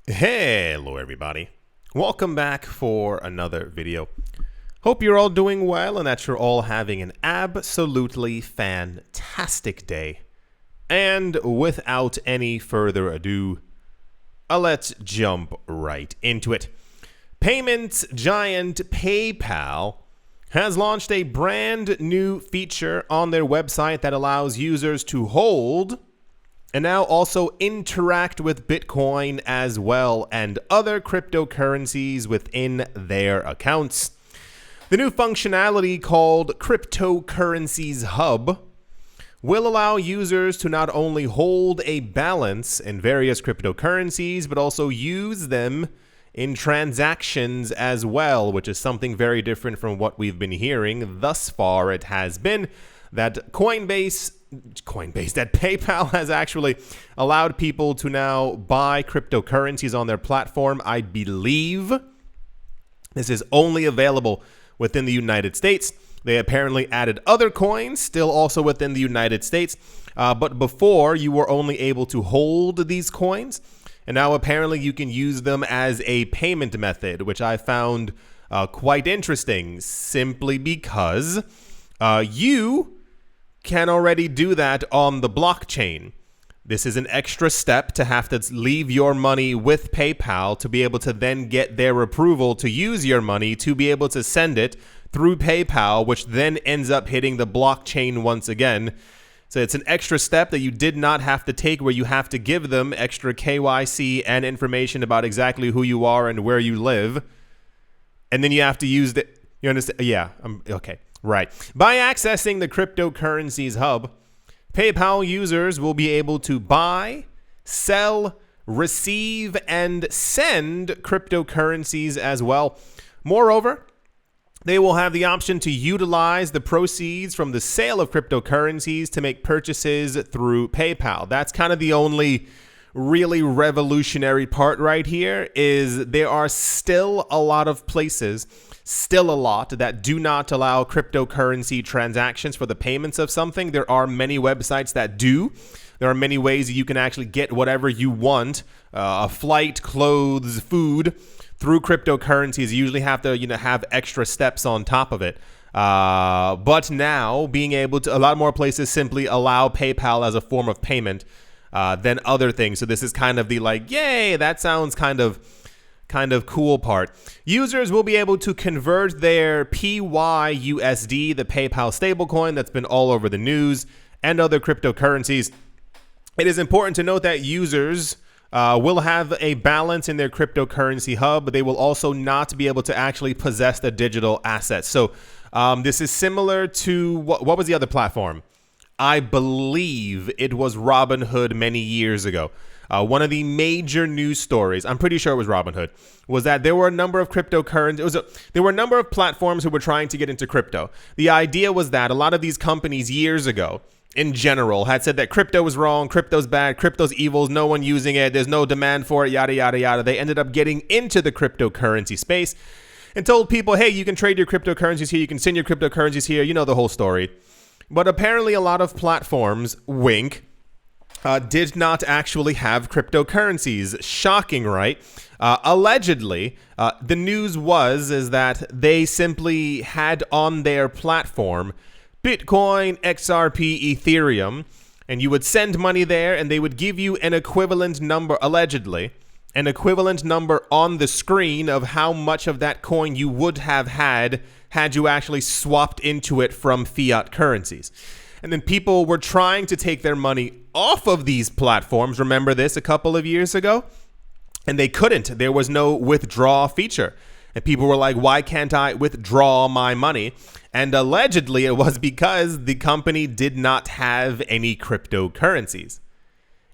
Hello everybody, welcome back for another video. Hope you're all doing well and that you're all having an absolutely fantastic day. And without any further ado, let's jump right into it. Payments giant PayPal has launched a brand new feature on their website that allows users to hold and now also interact with Bitcoin as well and other cryptocurrencies within their accounts. The new functionality called Cryptocurrencies Hub will allow users to not only hold a balance in various cryptocurrencies, but also use them in transactions as well, which is something very different from what we've been hearing thus far. It has been that that PayPal has actually allowed people to now buy cryptocurrencies on their platform. I believe this is only available within the United States. They apparently added other coins, still also within the United States. But before, you were only able to hold these coins. And now apparently you can use them as a payment method, which I found quite interesting, simply because you can already do that on the blockchain. This is an extra step to have to leave your money with PayPal to be able to then get their approval to use your money to be able to send it through PayPal, which then ends up hitting the blockchain once again. So it's an extra step that you did not have to take, where you have to give them extra KYC and information about exactly who you are and where you live. And then you have to use the, you understand? Yeah, okay. Right. By accessing the Cryptocurrencies Hub, PayPal users will be able to buy, sell, receive, and send cryptocurrencies as well. Moreover, they will have the option to utilize the proceeds from the sale of cryptocurrencies to make purchases through PayPal. That's kind of the only really revolutionary part right here, is there are still a lot of places, still a lot, that do not allow cryptocurrency transactions for the payments of something. There are many websites that do. There are many ways you can actually get whatever you want, a flight, clothes, food, through cryptocurrencies. You usually have to, have extra steps on top of it. But now being able to, a lot more places simply allow PayPal as a form of payment than other things. So this is kind of the yay, that sounds kind of cool part. Users will be able to convert their PYUSD, the PayPal stablecoin that's been all over the news, and other cryptocurrencies. It is important to note that users will have a balance in their cryptocurrency hub, but they will also not be able to actually possess the digital assets. So this is similar to, what was the other platform? I believe it was Robinhood many years ago. One of the major news stories, I'm pretty sure it was Robinhood, was that there were a number of cryptocurrencies. There were a number of platforms who were trying to get into crypto. The idea was that a lot of these companies years ago, in general, had said that crypto was wrong, crypto's bad, crypto's evil, no one using it, there's no demand for it, yada, yada, yada. They ended up getting into the cryptocurrency space and told people, hey, you can trade your cryptocurrencies here, you can send your cryptocurrencies here, you know the whole story. But apparently a lot of platforms, wink, did not actually have cryptocurrencies. Shocking, right? Allegedly, the news is that they simply had on their platform Bitcoin, XRP, Ethereum, and you would send money there and they would give you an equivalent number, allegedly, an equivalent number on the screen of how much of that coin you would have had you actually swapped into it from fiat currencies. And then people were trying to take their money off of these platforms. Remember this a couple of years ago? And they couldn't. There was no withdraw feature. And people were like, why can't I withdraw my money? And allegedly it was because the company did not have any cryptocurrencies.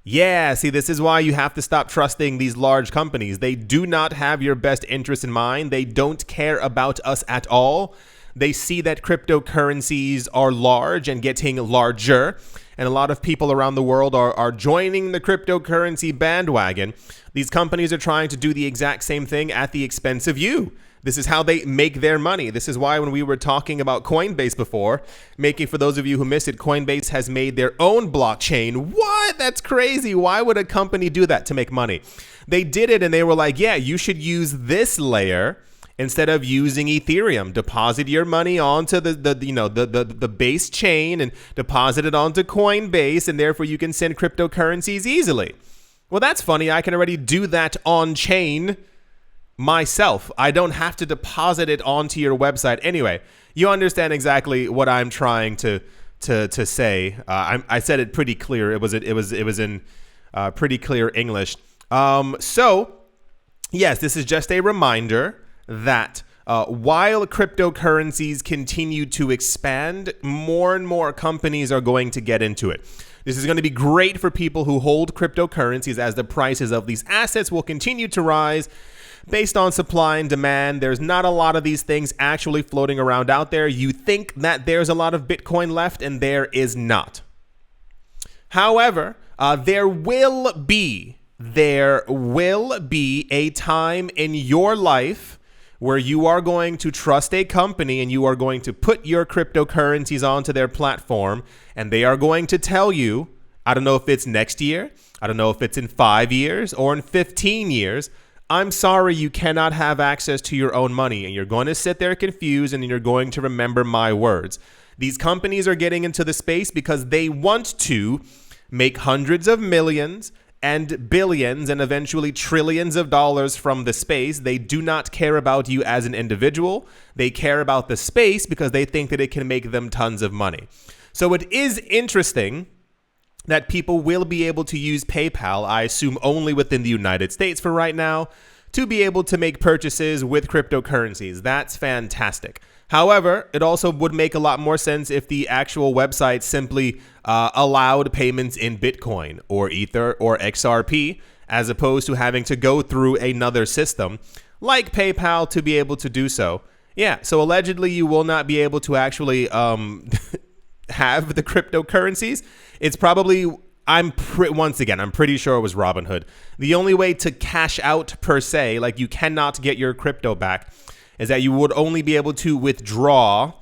Yeah, see, this is why you have to stop trusting these large companies. They do not have your best interest in mind. They don't care about us at all. They see that cryptocurrencies are large and getting larger, and a lot of people around the world are joining the cryptocurrency bandwagon. These companies are trying to do the exact same thing at the expense of you. This is how they make their money. This is why when we were talking about Coinbase before, for those of you who missed it, Coinbase has made their own blockchain. What? That's crazy. Why would a company do that to make money? They did it and they were like, yeah, you should use this layer instead of using Ethereum. Deposit your money onto the base chain and deposit it onto Coinbase, and therefore you can send cryptocurrencies easily. Well, that's funny. I can already do that on chain myself. I don't have to deposit it onto your website. Anyway, you understand exactly what I'm trying to say. I said it pretty clear. It was in pretty clear English. So yes, this is just a reminder that while cryptocurrencies continue to expand, more and more companies are going to get into it. This is going to be great for people who hold cryptocurrencies, as the prices of these assets will continue to rise based on supply and demand. There's not a lot of these things actually floating around out there. You think that there's a lot of Bitcoin left, and there is not. However, there will be a time in your life where you are going to trust a company and you are going to put your cryptocurrencies onto their platform, and they are going to tell you, I don't know if it's next year, I don't know if it's in 5 years or in 15 years, I'm sorry, you cannot have access to your own money. And you're going to sit there confused, and you're going to remember my words. These companies are getting into the space because they want to make hundreds of millions and billions and eventually trillions of dollars from the space. They do not care about you as an individual. They care about the space because they think that it can make them tons of money. So it is interesting that people will be able to use PayPal, I assume only within the United States for right now, to be able to make purchases with cryptocurrencies. That's fantastic. However, it also would make a lot more sense if the actual website simply allowed payments in Bitcoin or Ether or XRP, as opposed to having to go through another system like PayPal to be able to do so. Yeah, so allegedly you will not be able to actually have the cryptocurrencies. It's probably, once again, I'm pretty sure it was Robinhood. The only way to cash out per se, like you cannot get your crypto back, is that you would only be able to withdraw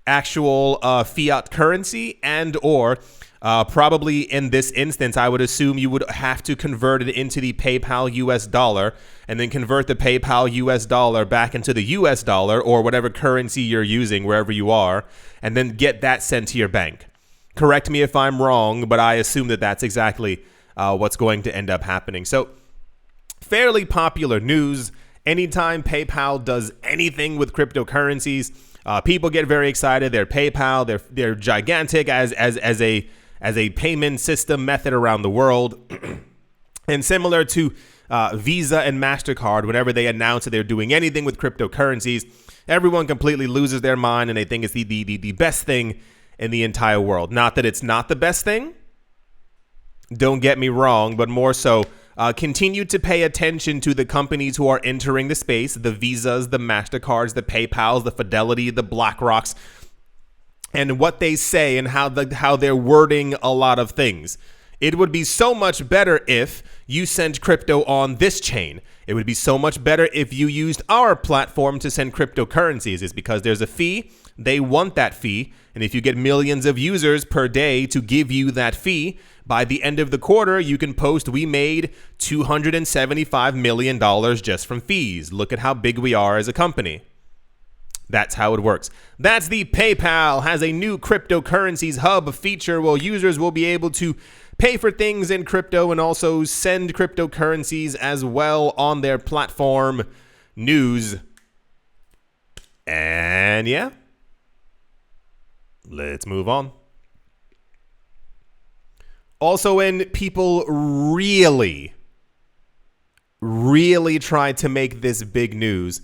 actual fiat currency, and or probably in this instance, I would assume you would have to convert it into the PayPal US dollar and then convert the PayPal US dollar back into the US dollar or whatever currency you're using wherever you are, and then get that sent to your bank. Correct me if I'm wrong, but I assume that that's exactly what's going to end up happening. So fairly popular news. Anytime PayPal does anything with cryptocurrencies, people get very excited. They're PayPal. They're gigantic as a payment system method around the world. And similar to Visa and MasterCard, whenever they announce that they're doing anything with cryptocurrencies, everyone completely loses their mind and they think it's the best thing in the entire world. Not that it's not the best thing. Don't get me wrong, but more so, continue to pay attention to the companies who are entering the space, the Visas, the MasterCards, the PayPals, the Fidelity, the BlackRocks, and what they say and how they're wording a lot of things. It would be so much better if you send crypto on this chain. It would be so much better if you used our platform to send cryptocurrencies. It's because there's a fee. They want that fee. And if you get millions of users per day to give you that fee, by the end of the quarter, you can post, we made $275 million just from fees. Look at how big we are as a company. That's how it works. That's the PayPal has a new cryptocurrencies hub feature where users will be able to pay for things in crypto and also send cryptocurrencies as well on their platform. News. And yeah, let's move on. Also, when people really tried to make this big news,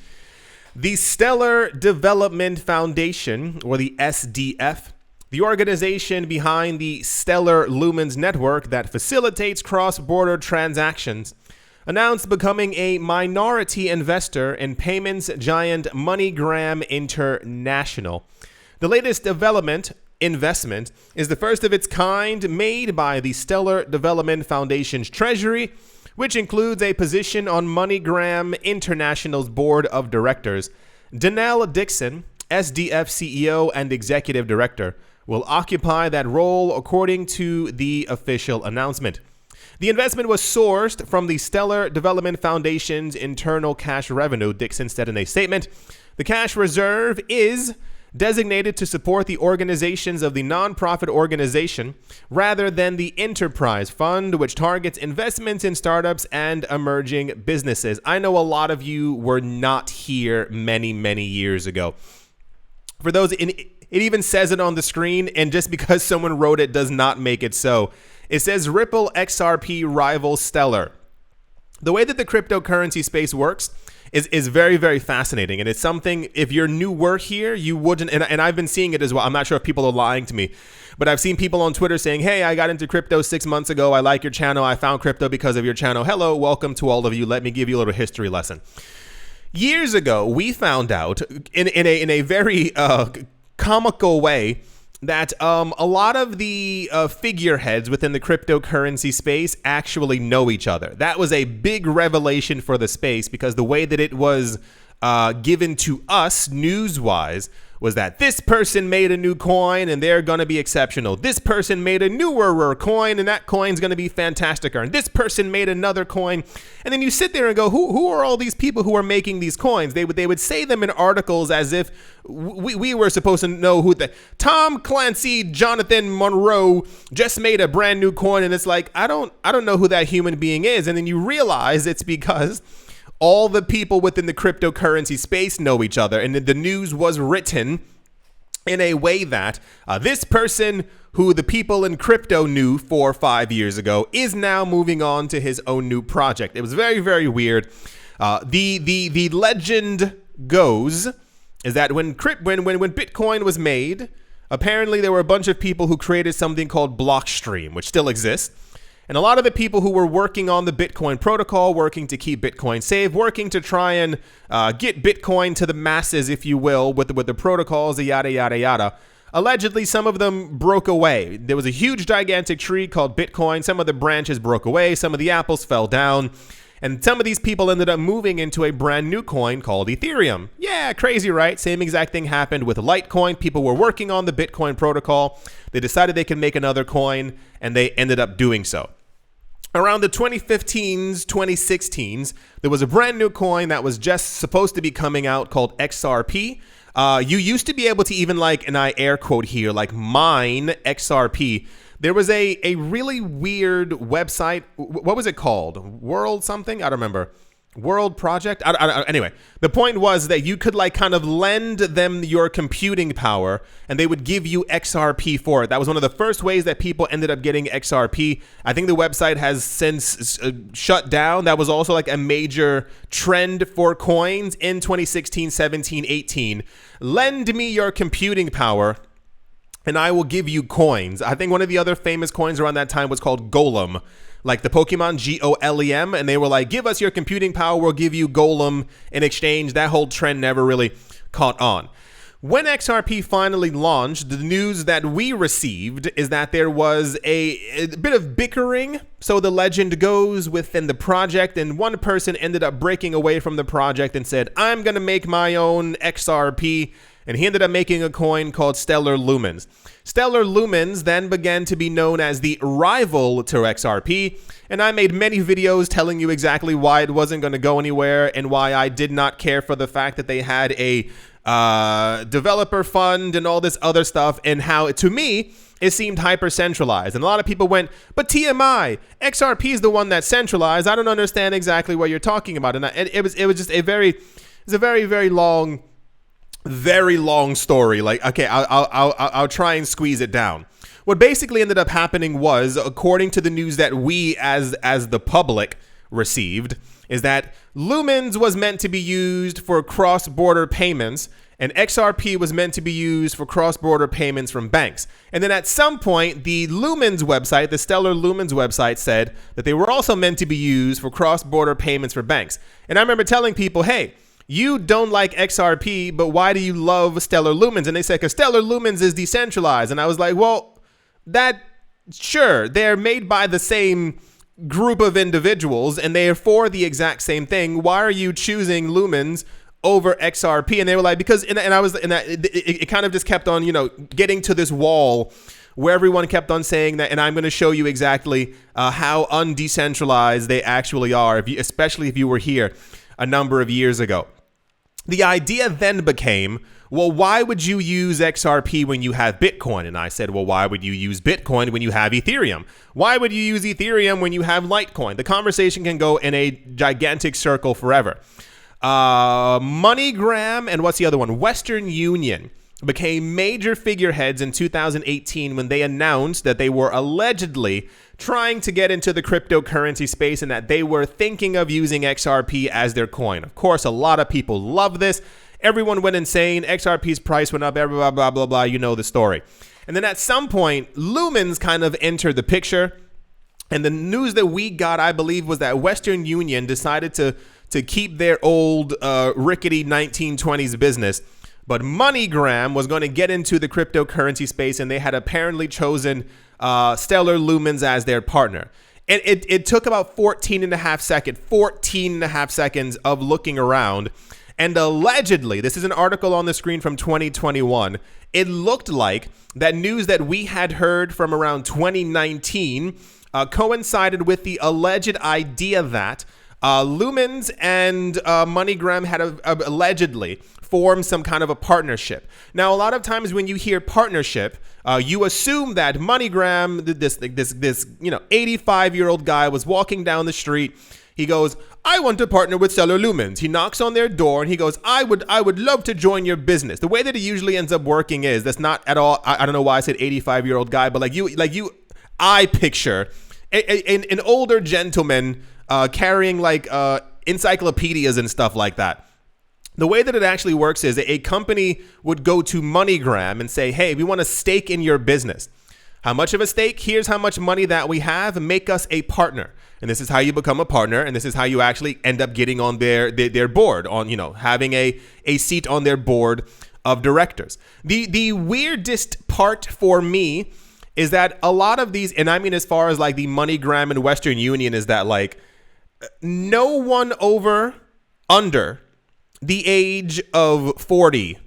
the Stellar Development Foundation, or the SDF, the organization behind the Stellar Lumens network that facilitates cross-border transactions, announced becoming a minority investor in payments giant MoneyGram International. The latest development investment is the first of its kind made by the Stellar Development Foundation's treasury, which includes a position on MoneyGram International's board of directors. Danelle Dixon, SDF CEO and executive director, will occupy that role according to the official announcement. The investment was sourced from the Stellar Development Foundation's internal cash revenue, Dixon said in a statement. The cash reserve is designated to support the organizations of the nonprofit organization rather than the enterprise fund, which targets investments in startups and emerging businesses. I know a lot of you were not here many, many years ago. For those, it even says it on the screen, and just because someone wrote it does not make it so. It says Ripple XRP rival Stellar. The way that the cryptocurrency space works is very, very fascinating. And it's something, if you're newer here, you wouldn't, and I've been seeing it as well. I'm not sure if people are lying to me, but I've seen people on Twitter saying, hey, I got into crypto 6 months ago. I like your channel. I found crypto because of your channel. Hello, welcome to all of you. Let me give you a little history lesson. Years ago, we found out in a very comical way that a lot of the figureheads within the cryptocurrency space actually know each other. That was a big revelation for the space, because the way that it was given to us news-wise was that this person made a new coin and they're going to be exceptional. This person made a newer coin and that coin's going to be fantastic. And this person made another coin. And then you sit there and go, who are all these people who are making these coins? They would say them in articles as if we were supposed to know who Tom Clancy, Jonathan Monroe just made a brand new coin. And it's like, I don't know who that human being is. And then you realize it's because all the people within the cryptocurrency space know each other, and the news was written in a way that this person who the people in crypto knew 4 or 5 years ago is now moving on to his own new project. It was very, very weird. The legend goes is that when Bitcoin was made, apparently there were a bunch of people who created something called Blockstream, which still exists. And a lot of the people who were working on the Bitcoin protocol, working to keep Bitcoin safe, working to try and get Bitcoin to the masses, if you will, with the protocols, the yada, yada, yada. Allegedly, some of them broke away. There was a huge, gigantic tree called Bitcoin. Some of the branches broke away. Some of the apples fell down. And some of these people ended up moving into a brand new coin called Ethereum. Yeah, crazy, right? Same exact thing happened with Litecoin. People were working on the Bitcoin protocol. They decided they could make another coin, and they ended up doing so. Around the 2015s, 2016s, there was a brand new coin that was just supposed to be coming out called XRP. You used to be able to even, like, and I air quote here, like mine XRP. There was a really weird website. What was it called? World something? I don't remember. World Project? Anyway, the point was that you could like kind of lend them your computing power and they would give you XRP for it. That was one of the first ways that people ended up getting XRP. I think the website has since shut down. That was also like a major trend for coins in 2016, 17, 18. Lend me your computing power and I will give you coins. I think one of the other famous coins around that time was called Golem. Like the Pokemon Golem, and they were like, give us your computing power, we'll give you Golem in exchange. That whole trend never really caught on. When XRP finally launched, the news that we received is that there was a bit of bickering, so the legend goes, within the project, and one person ended up breaking away from the project and said, I'm going to make my own XRP, and he ended up making a coin called Stellar Lumens. Stellar Lumens then began to be known as the rival to XRP, and I made many videos telling you exactly why it wasn't going to go anywhere and why I did not care for the fact that they had a developer fund and all this other stuff, and how, to me, it seemed hyper-centralized. And a lot of people went, but TMI, XRP is the one that's centralized. I don't understand exactly what you're talking about. And it was just a very long story. Like, okay, I'll try and squeeze it down. What basically ended up happening was, according to the news that we as the public received, is that Lumens was meant to be used for cross-border payments, and XRP was meant to be used for cross-border payments from banks. And then at some point, the Lumens website, the Stellar Lumens website, said that they were also meant to be used for cross-border payments for banks. And I remember telling people, hey, you don't like XRP, but why do you love Stellar Lumens? And they said, because Stellar Lumens is decentralized. And I was like, well, sure, they're made by the same group of individuals and they are for the exact same thing. Why are you choosing Lumens over XRP? And they were like, because, it kind of just kept on, getting to this wall where everyone kept on saying that, and I'm going to show you exactly how undecentralized they actually are, especially if you were here a number of years ago. The idea then became, well, why would you use XRP when you have Bitcoin? And I said, well, why would you use Bitcoin when you have Ethereum? Why would you use Ethereum when you have Litecoin? The conversation can go in a gigantic circle forever. MoneyGram and what's the other one? Western Union became major figureheads in 2018 when they announced that they were allegedly trying to get into the cryptocurrency space and that they were thinking of using XRP as their coin. Of course, a lot of people love this. Everyone went insane. XRP's price went up, blah, blah, blah, blah. You know the story. And then at some point, Lumens kind of entered the picture. And the news that we got, I believe, was that Western Union decided to keep their old rickety 1920s business. But MoneyGram was going to get into the cryptocurrency space, and they had apparently chosen Stellar Lumens as their partner. And it took about 14 and a half seconds of looking around. And allegedly, this is an article on the screen from 2021, it looked like that news that we had heard from around 2019 coincided with the alleged idea that Lumens and MoneyGram had allegedly formed some kind of a partnership. Now, a lot of times when you hear partnership, you assume that MoneyGram, this 85-year-old guy was walking down the street. He goes, I want to partner with Stellar Lumens. He knocks on their door and he goes, I would love to join your business. The way that it usually ends up working is, that's not at all, I don't know why I said 85-year-old guy, but I picture an older gentleman carrying encyclopedias and stuff like that. The way that it actually works is a company would go to MoneyGram and say, hey, we want a stake in your business. How much of a stake? Here's how much money that we have. Make us a partner. And this is how you become a partner. And this is how you actually end up getting on their board, on, having a seat on their board of directors. The weirdest part for me is that a lot of these, and I mean as far as like the MoneyGram and Western Union, is that like no one under the age of 40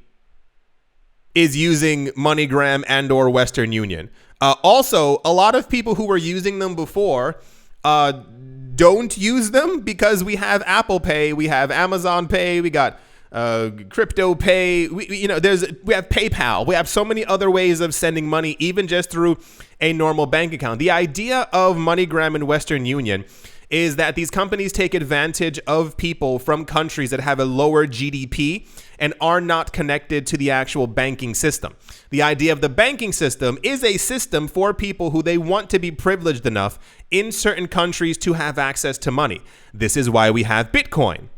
is using MoneyGram and or Western Union. Also, a lot of people who were using them before don't use them because we have Apple Pay, we have Amazon Pay, we got Crypto Pay, we have PayPal, we have so many other ways of sending money, even just through a normal bank account. The idea of MoneyGram and Western Union is that these companies take advantage of people from countries that have a lower GDP and are not connected to the actual banking system. The idea of the banking system is a system for people who they want to be privileged enough in certain countries to have access to money. This is why we have Bitcoin.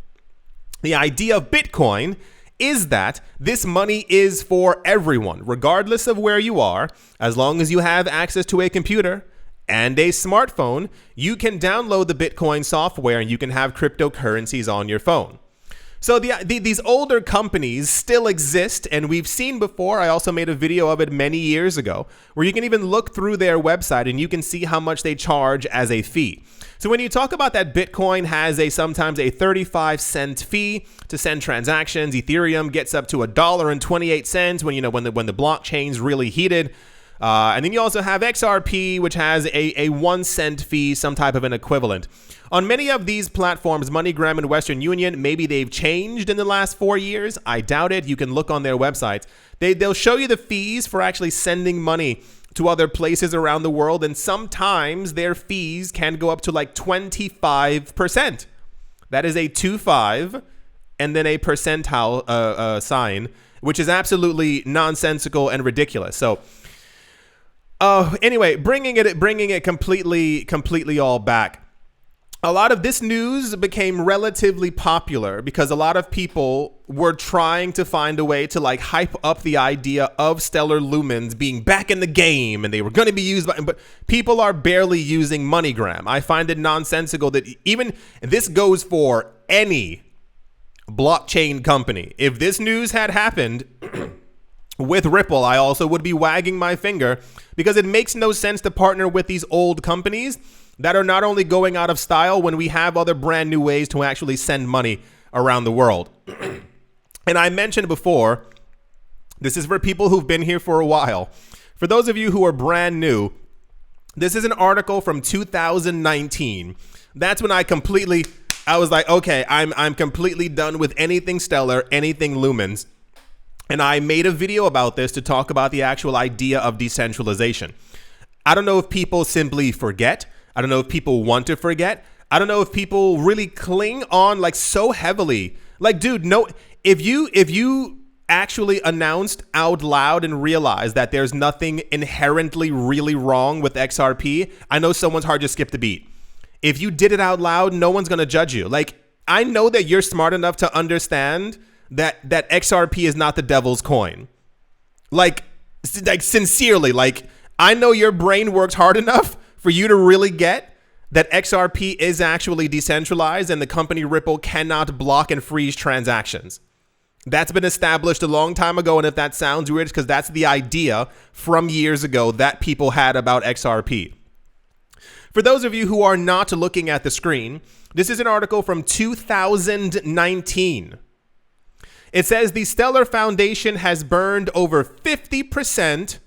The idea of Bitcoin is that this money is for everyone, regardless of where you are. As long as you have access to a computer and a smartphone, you can download the Bitcoin software and you can have cryptocurrencies on your phone. So these older companies still exist, and we've seen before, I also made a video of it many years ago, where you can even look through their website and you can see how much they charge as a fee. So when you talk about that Bitcoin has sometimes a 35-cent fee to send transactions, Ethereum gets up to $1.28 when the blockchain's really heated. And then you also have XRP, which has a 1 cent fee, some type of an equivalent. On many of these platforms, MoneyGram and Western Union, maybe they've changed in the last 4 years. I doubt it. You can look on their websites. They'll show you the fees for actually sending money to other places around the world. And sometimes their fees can go up to like 25%. That is a 25 and then a percentile sign, which is absolutely nonsensical and ridiculous. So anyway, bringing it completely all back. A lot of this news became relatively popular because a lot of people were trying to find a way to like hype up the idea of Stellar Lumens being back in the game and they were going to be used but people are barely using MoneyGram. I find it nonsensical that even this goes for any blockchain company. If this news had happened with Ripple, I also would be wagging my finger, because it makes no sense to partner with these old companies that are not only going out of style when we have other brand new ways to actually send money around the world. And I mentioned before, this is for people who've been here for a while. For those of you who are brand new, this is an article from 2019. That's when I was like, okay, I'm completely done with anything Stellar, anything Lumens. And I made a video about this to talk about the actual idea of decentralization. I don't know if people simply forget. I don't know if people want to forget. I don't know if people really cling on like so heavily. Like, dude, no, if you actually announced out loud and realized that there's nothing inherently really wrong with XRP, I know someone's hard to skip the beat. If you did it out loud, no one's going to judge you. Like, I know that you're smart enough to understand that XRP is not the devil's coin. Like sincerely, like, I know your brain works hard enough for you to really get that XRP is actually decentralized and the company Ripple cannot block and freeze transactions. That's been established a long time ago, and if that sounds weird, it's because that's the idea from years ago that people had about XRP. For those of you who are not looking at the screen, this is an article from 2019. It says the Stellar Foundation has burned over 50%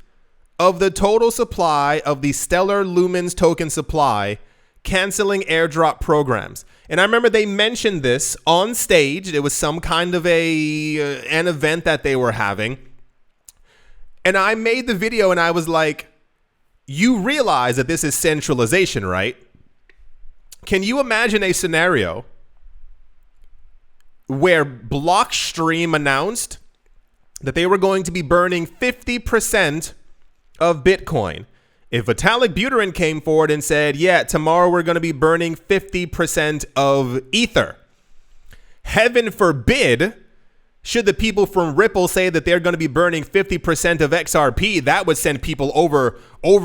of the total supply of the Stellar Lumens token supply, canceling airdrop programs. And I remember they mentioned this on stage. It was some kind of an event that they were having. And I made the video and I was like, you realize that this is centralization, right? Can you imagine a scenario where Blockstream announced that they were going to be burning 50% of Bitcoin? If Vitalik Buterin came forward and said, yeah, tomorrow we're going to be burning 50% of Ether, heaven forbid, should the people from Ripple say that they're going to be burning 50% of XRP, that would send people over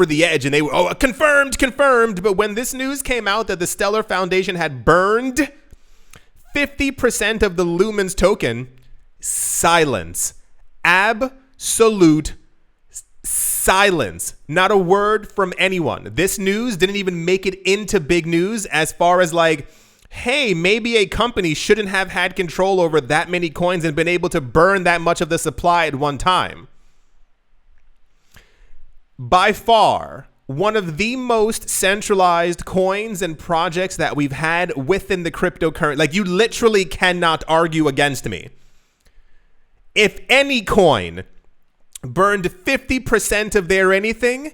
the edge, and they were, oh, confirmed. But when this news came out that the Stellar Foundation had burned 50% of the Lumens token, silence. Absolute silence. Not a word from anyone. This news didn't even make it into big news as far as like, hey, maybe a company shouldn't have had control over that many coins and been able to burn that much of the supply at one time. By far, one of the most centralized coins and projects that we've had within the cryptocurrency. Like, you literally cannot argue against me. If any coin burned 50% of their anything,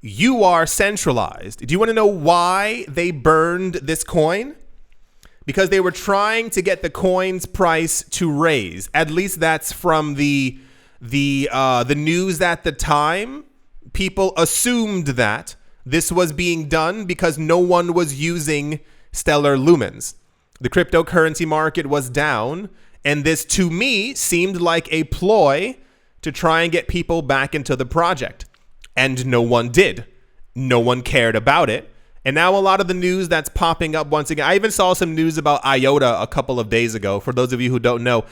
you are centralized. Do you want to know why they burned this coin? Because they were trying to get the coin's price to raise. At least that's from the news at the time. People assumed that this was being done because no one was using Stellar Lumens. The cryptocurrency market was down, and this to me seemed like a ploy to try and get people back into the project. And no one did. No one cared about it. And now a lot of the news that's popping up once again, I even saw some news about IOTA a couple of days ago. For those of you who don't know,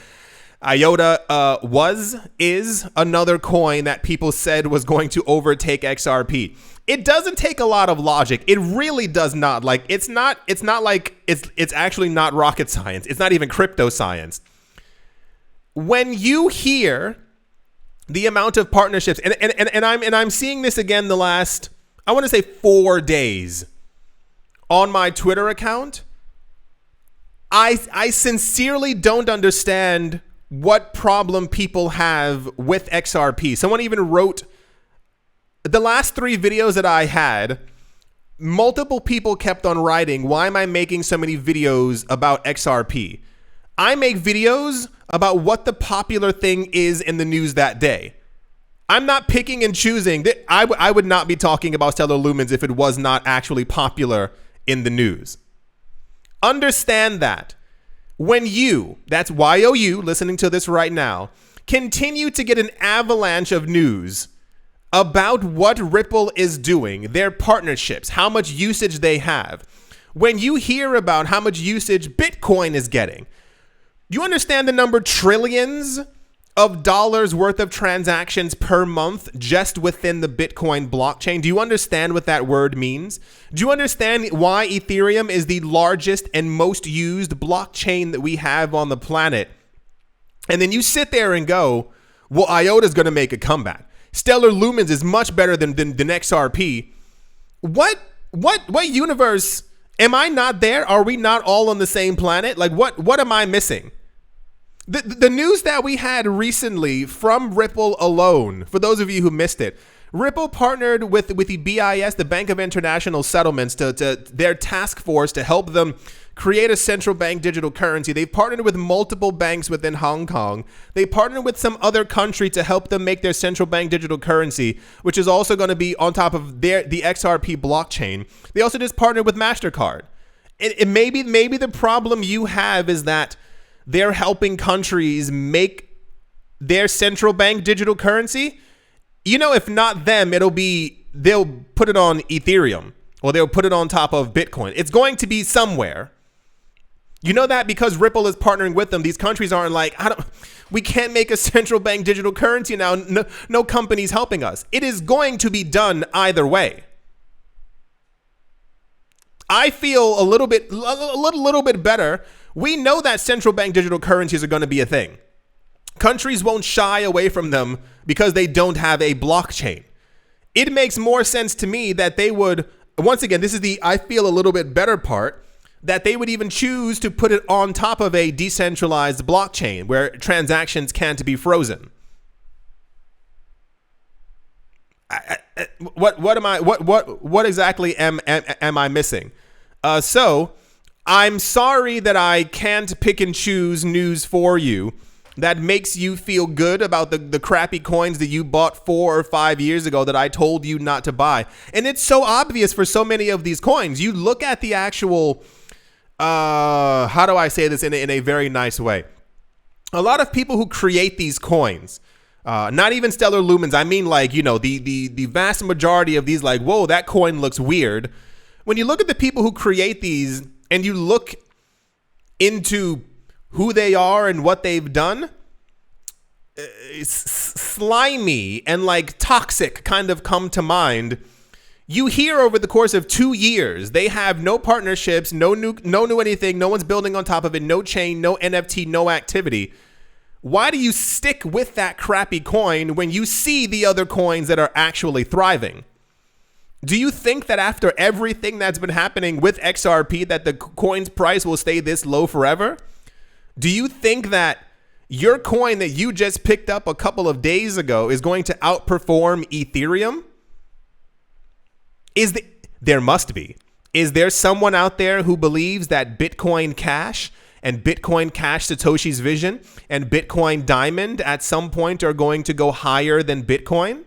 IOTA is another coin that people said was going to overtake XRP. It doesn't take a lot of logic. It really does not. Like, it's actually not rocket science. It's not even crypto science. When you hear the amount of partnerships, and I'm seeing this again the last, I want to say 4 days on my Twitter account. I sincerely don't understand what problem people have with XRP. Someone even wrote, the last 3 videos that I had, multiple people kept on writing, why am I making so many videos about XRP? I make videos about what the popular thing is in the news that day. I'm not picking and choosing. I would not be talking about Stellar Lumens if it was not actually popular in the news. Understand that. When you, that's YOU, listening to this right now, continue to get an avalanche of news about what Ripple is doing, their partnerships, how much usage they have. When you hear about how much usage Bitcoin is getting, Do you understand the number trillions of dollars worth of transactions per month just within the Bitcoin blockchain? Do you understand what that word means? Do you understand why Ethereum is the largest and most used blockchain that we have on the planet? And then you sit there and go, well, IOTA's going to make a comeback. Stellar Lumens is much better than XRP. What universe am I not there? Are we not all on the same planet? Like, what am I missing? The news that we had recently from Ripple alone, for those of you who missed it, Ripple partnered with the BIS, the Bank of International Settlements, to their task force to help them create a central bank digital currency. They've partnered with multiple banks within Hong Kong. They partnered with some other country to help them make their central bank digital currency, which is also going to be on top of the XRP blockchain. They also just partnered with MasterCard. And maybe the problem you have is that they're helping countries make their central bank digital currency. You know, if not them, they'll put it on Ethereum or they'll put it on top of Bitcoin. It's going to be somewhere. You know that because Ripple is partnering with them, these countries aren't like, we can't make a central bank digital currency now. No company's helping us. It is going to be done either way. I feel a little bit better. We know that central bank digital currencies are going to be a thing. Countries won't shy away from them because they don't have a blockchain. It makes more sense to me that they would, once again, this is the I feel a little bit better part, that they would even choose to put it on top of a decentralized blockchain where transactions can't be frozen. What exactly am I missing? So I'm sorry that I can't pick and choose news for you that makes you feel good about the crappy coins that you bought 4 or 5 years ago that I told you not to buy. And it's so obvious for so many of these coins. You look at the actual, how do I say this in a very nice way? A lot of people who create these coins, not even Stellar Lumens, I mean like, you know, the vast majority of these, like, whoa, that coin looks weird. When you look at the people who create these and you look into who they are and what they've done, slimy and like toxic kind of come to mind. You hear over the course of 2 years, they have no partnerships, no new anything, no one's building on top of it, no chain, no NFT, no activity. Why do you stick with that crappy coin when you see the other coins that are actually thriving? Do you think that after everything that's been happening with XRP that the coin's price will stay this low forever? Do you think that your coin that you just picked up a couple of days ago is going to outperform Ethereum? There must be. Is there someone out there who believes that Bitcoin Cash and Bitcoin Cash Satoshi's Vision and Bitcoin Diamond at some point are going to go higher than Bitcoin?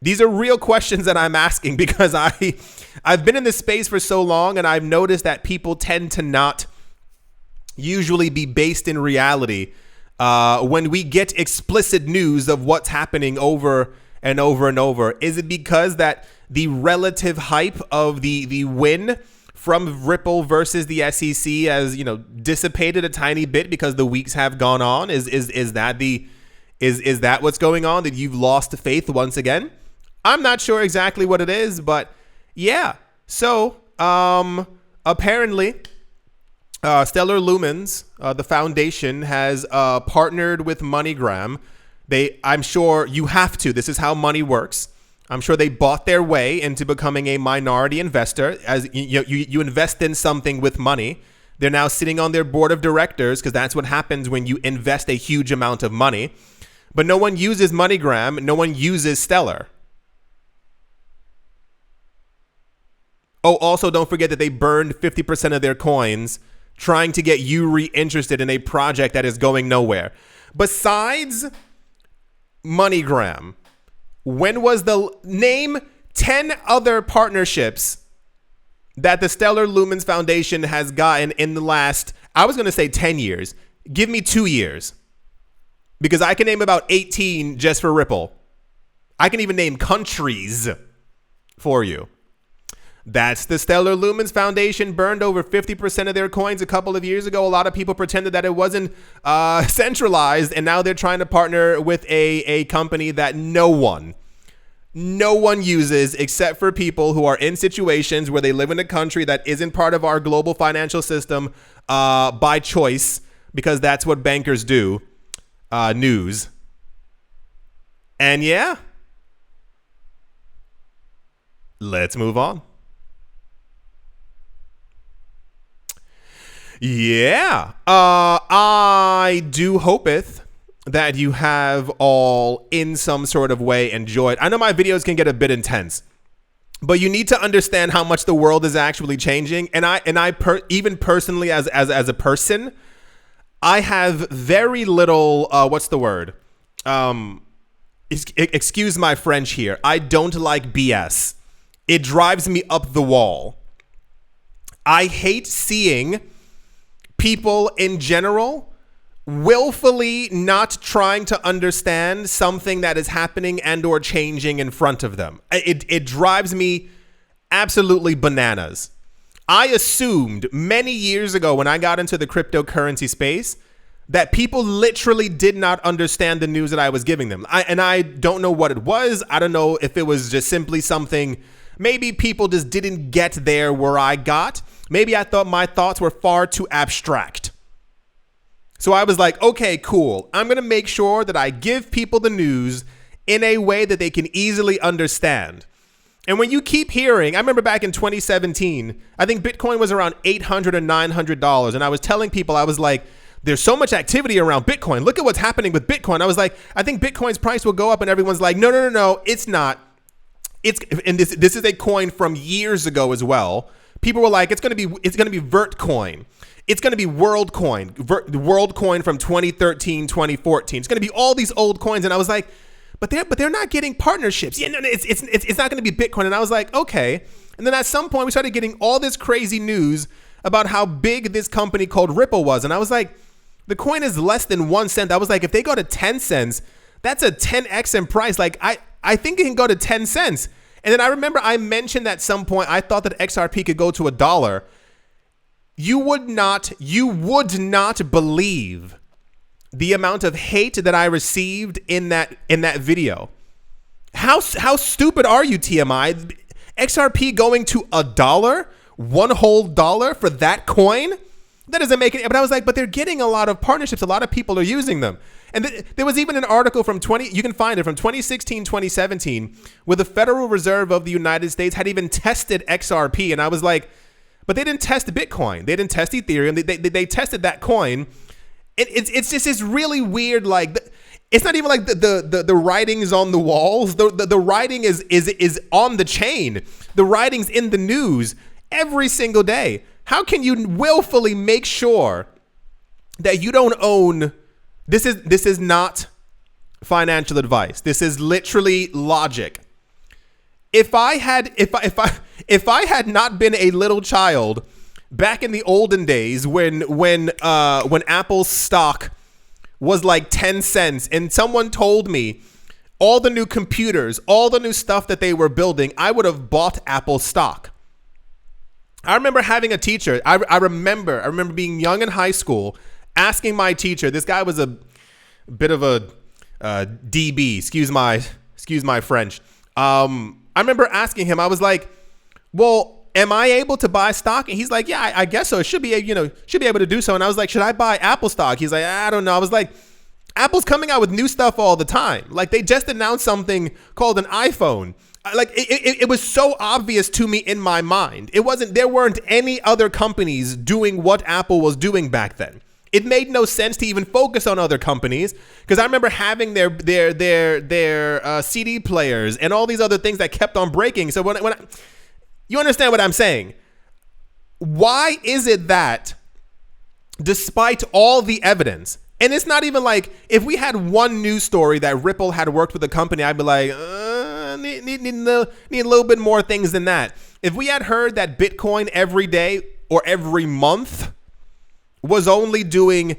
These are real questions that I'm asking because I've been in this space for so long and I've noticed that people tend to not usually be based in reality when we get explicit news of what's happening over and over and over. Is it because that the relative hype of the win from Ripple versus the SEC has, you know, dissipated a tiny bit because the weeks have gone on? Is that what's going on? That you've lost faith once again? I'm not sure exactly what it is, but yeah. So apparently Stellar Lumens, the foundation, has partnered with MoneyGram. I'm sure you have to. This is how money works. I'm sure they bought their way into becoming a minority investor. As you invest in something with money. They're now sitting on their board of directors because that's what happens when you invest a huge amount of money. But no one uses MoneyGram. No one uses Stellar. Oh, also don't forget that they burned 50% of their coins trying to get you re-interested in a project that is going nowhere. Besides MoneyGram, name 10 other partnerships that the Stellar Lumens Foundation has gotten in the last, I was going to say 10 years. Give me 2 years. Because I can name about 18 just for Ripple. I can even name countries for you. That's the Stellar Lumens Foundation burned over 50% of their coins a couple of years ago. A lot of people pretended that it wasn't centralized, and now they're trying to partner with a company that no one uses except for people who are in situations where they live in a country that isn't part of our global financial system by choice, because that's what bankers do. News. And yeah, let's move on. Yeah, I do hopeth that you have all in some sort of way enjoyed. I know my videos can get a bit intense, but you need to understand how much the world is actually changing. And even personally as a person, I have very little, what's the word? Excuse my French here. I don't like BS. It drives me up the wall. I hate seeing people in general willfully not trying to understand something that is happening and or changing in front of them. It drives me absolutely bananas. I assumed many years ago when I got into the cryptocurrency space that people literally did not understand the news that I was giving them. I don't know what it was. I don't know if it was just simply something, maybe people just didn't get there where I got. Maybe I thought my thoughts were far too abstract. So I was like, okay, cool. I'm going to make sure that I give people the news in a way that they can easily understand. And when you keep hearing, I remember back in 2017, I think Bitcoin was around $800 or $900. And I was telling people, I was like, there's so much activity around Bitcoin. Look at what's happening with Bitcoin. I was like, I think Bitcoin's price will go up. And everyone's like, no, it's not. And this is a coin from years ago as well. People were like, it's going to be Vertcoin. It's going to be WorldCoin. WorldCoin from 2013, 2014. It's going to be all these old coins. And I was like, but they're not getting partnerships. Yeah, no, it's not going to be Bitcoin. And I was like, okay. And then at some point we started getting all this crazy news about how big this company called Ripple was. And I was like, the coin is less than 1 cent. I was like, if they go to 10 cents, that's a 10x in price. Like I think it can go to 10 cents. And then I remember I mentioned at some point, I thought that XRP could go to $1. You would not believe the amount of hate that I received in that video. How stupid are you, TMI? XRP going to $1, one whole dollar for that coin? That doesn't make it. But I was like, but they're getting a lot of partnerships. A lot of people are using them. And there was even an article from you can find it from 2016, 2017, where the Federal Reserve of the United States had even tested XRP. And I was like, but they didn't test Bitcoin. They didn't test Ethereum. They tested that coin. It's just this really weird, like, it's not even like the writing's on the walls. The writing is on the chain. The writing's in the news every single day. How can you willfully make sure that you don't own? This is not financial advice. This is literally logic. If I had not been a little child back in the olden days when Apple's stock was like 10 cents and someone told me all the new computers, all the new stuff that they were building, I would have bought Apple stock. I remember having a teacher. I remember being young in high school, asking my teacher. This guy was a bit of a DB. Excuse my French. I remember asking him. I was like, "Well, am I able to buy stock?" And he's like, "Yeah, I guess so. It should be able to do so." And I was like, "Should I buy Apple stock?" He's like, "I don't know." I was like, "Apple's coming out with new stuff all the time. Like they just announced something called an iPhone." Like it was so obvious to me in my mind. There weren't any other companies doing what Apple was doing back then. It made no sense to even focus on other companies because I remember having their CD players and all these other things that kept on breaking. So you understand what I'm saying? Why is it that despite all the evidence, and it's not even like if we had one news story that Ripple had worked with a company, I'd be like, need a little bit more things than that. If we had heard that Bitcoin every day or every month was only doing,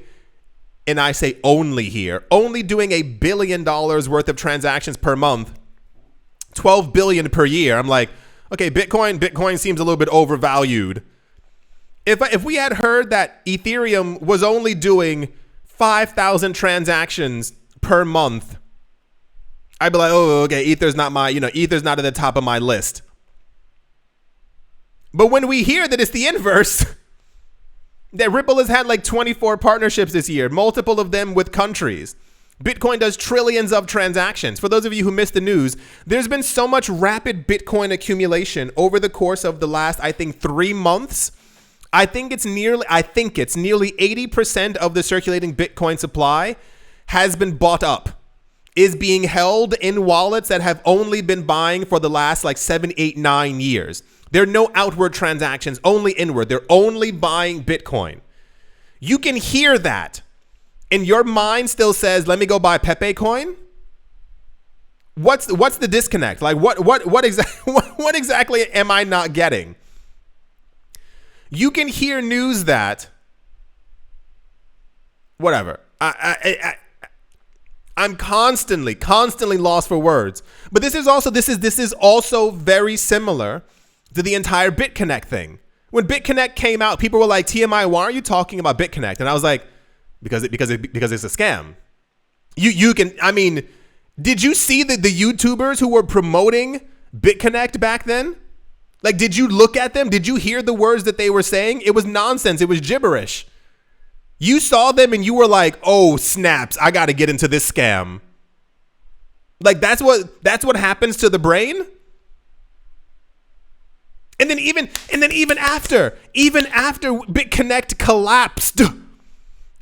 and I say only here, only doing $1 billion worth of transactions per month, 12 billion per year, I'm like, Okay, Bitcoin seems a little bit overvalued. If we had heard that Ethereum was only doing 5,000 transactions per month, I'd be like, oh, okay, Ether's not at the top of my list. But when we hear that it's the inverse, that Ripple has had like 24 partnerships this year, multiple of them with countries. Bitcoin does trillions of transactions. For those of you who missed the news, there's been so much rapid Bitcoin accumulation over the course of the last, I think, 3 months. I think it's nearly 80% of the circulating Bitcoin supply has been bought up, is being held in wallets that have only been buying for the last like 7, 8, 9 years. There are no outward transactions, only inward. They're only buying Bitcoin. You can hear that, and your mind still says, "Let me go buy Pepe coin." What's the disconnect? Like what exactly am I not getting? You can hear news that whatever. I'm constantly lost for words. But this is also very similar to the entire BitConnect thing. When BitConnect came out, people were like, TMI, why are you talking about BitConnect? And I was like, because it's a scam. Did you see the YouTubers who were promoting BitConnect back then? Like, did you look at them? Did you hear the words that they were saying? It was nonsense. It was gibberish. You saw them and you were like, oh, snaps, I got to get into this scam. Like, that's what happens to the brain. And then even after BitConnect collapsed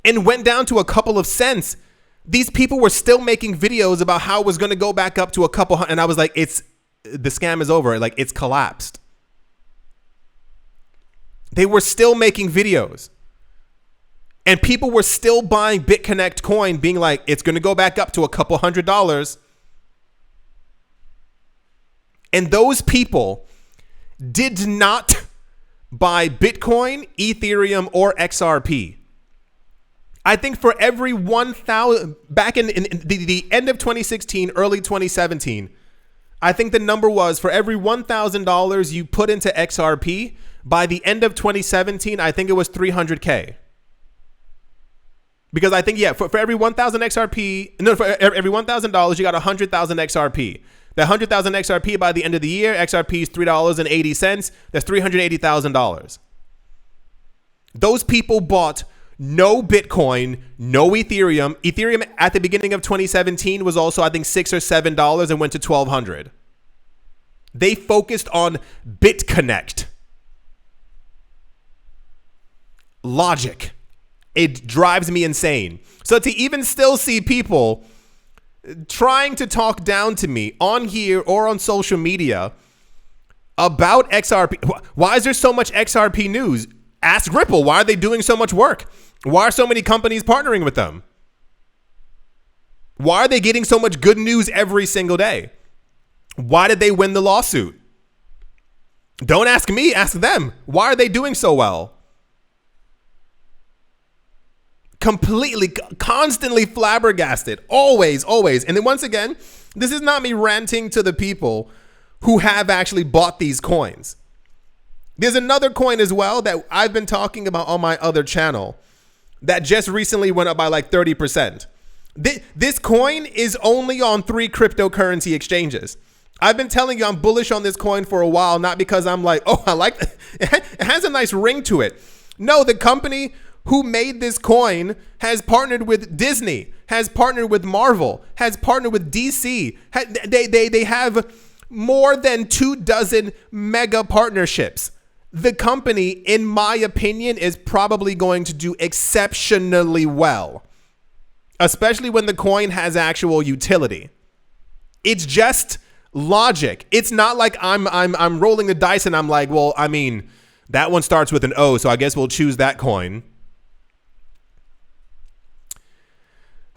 and went down to a couple of cents, these people were still making videos about how it was going to go back up to a couple hundred. And I was like, the scam is over. Like, it's collapsed. They were still making videos. And people were still buying BitConnect coin, being like, it's going to go back up to a couple $100s. And those people did not buy Bitcoin, Ethereum, or XRP. I think for every 1,000, back in the end of 2016, early 2017, I think the number was for every $1,000 you put into XRP, by the end of 2017, I think it was $300K. Because I think, for every 1,000 XRP, no, for every $1,000, you got 100,000 XRP. That 100,000 XRP by the end of the year, XRP is $3.80. That's $380,000. Those people bought no Bitcoin, no Ethereum. Ethereum at the beginning of 2017 was also, I think, $6 or $7 and went to $1,200. They focused on BitConnect. Logic. It drives me insane. So to even still see people trying to talk down to me on here or on social media about XRP. Why is there so much XRP news? Ask Ripple. Why are they doing so much work? Why are so many companies partnering with them? Why are they getting so much good news every single day? Why did they win the lawsuit? Don't ask me, ask them. Why are they doing so well? Completely, constantly flabbergasted. Always. And then once again, this is not me ranting to the people who have actually bought these coins. There's another coin as well that I've been talking about on my other channel that just recently went up by like 30%. This coin is only on 3 cryptocurrency exchanges. I've been telling you I'm bullish on this coin for a while, not because I'm like, oh, I like it. It has a nice ring to it. No, the company who made this coin has partnered with Disney, has partnered with Marvel, has partnered with DC. They have more than 24 mega partnerships. The company, in my opinion, is probably going to do exceptionally well, especially when the coin has actual utility. It's just logic. It's not like I'm rolling the dice and I'm like, well, I mean, that one starts with an O, so I guess we'll choose that coin.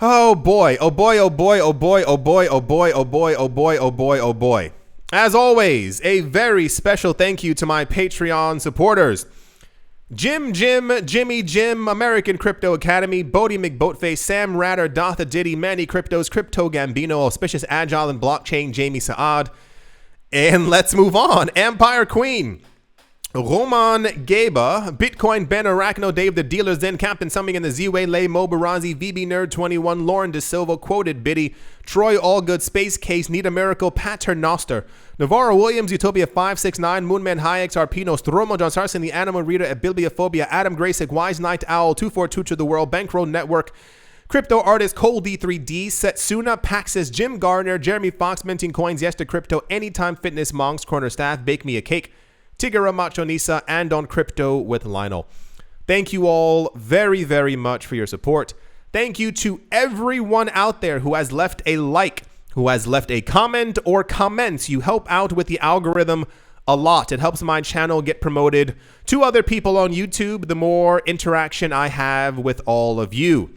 Oh boy, oh boy, oh boy, oh boy, oh boy, oh boy, oh boy, oh boy, oh boy, oh boy. As always, a very special thank you to my Patreon supporters. Jimmy Jim, American Crypto Academy, Bodie McBoatface, Sam Ratter, Dotha Diddy, Manny Cryptos, Crypto Gambino, Auspicious Agile and Blockchain, Jamie Saad, And let's move on. Empire Queen. Roman Gaba, Bitcoin Ben Arachno, Dave the Dealer's Den, Captain Summing in the Z-Way, Lay, Mobarazi, VB Nerd 21, Lauren De Silva, Quoted Biddy, Troy Allgood, Space Case, Need a Miracle, Paternoster, Navarro Williams, Utopia 569, Moonman Hayek, Arpino, Stromo, John Sarson, The Animal Reader, Abilbiophobia, Adam Graysick, Wise Night Owl, 242 to the World, Bankroll Network, Crypto Artist, Cole D3D, Setsuna, Paxis, Jim Garner, Jeremy Fox, Minting Coins, Yes to Crypto, Anytime Fitness, Monks, Corner Staff, Bake Me a Cake, Tigara Machonisa, and on Crypto with Lionel. Thank you all very, very much for your support. Thank you to everyone out there who has left a like, who has left a comment or comments. You help out with the algorithm a lot. It helps my channel get promoted to other people on YouTube the more interaction I have with all of you.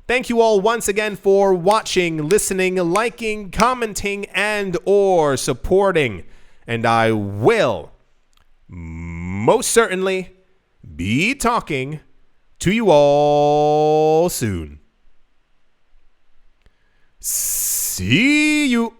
Thank you all once again for watching, listening, liking, commenting, and or supporting. And I will most certainly be talking to you all soon. See you.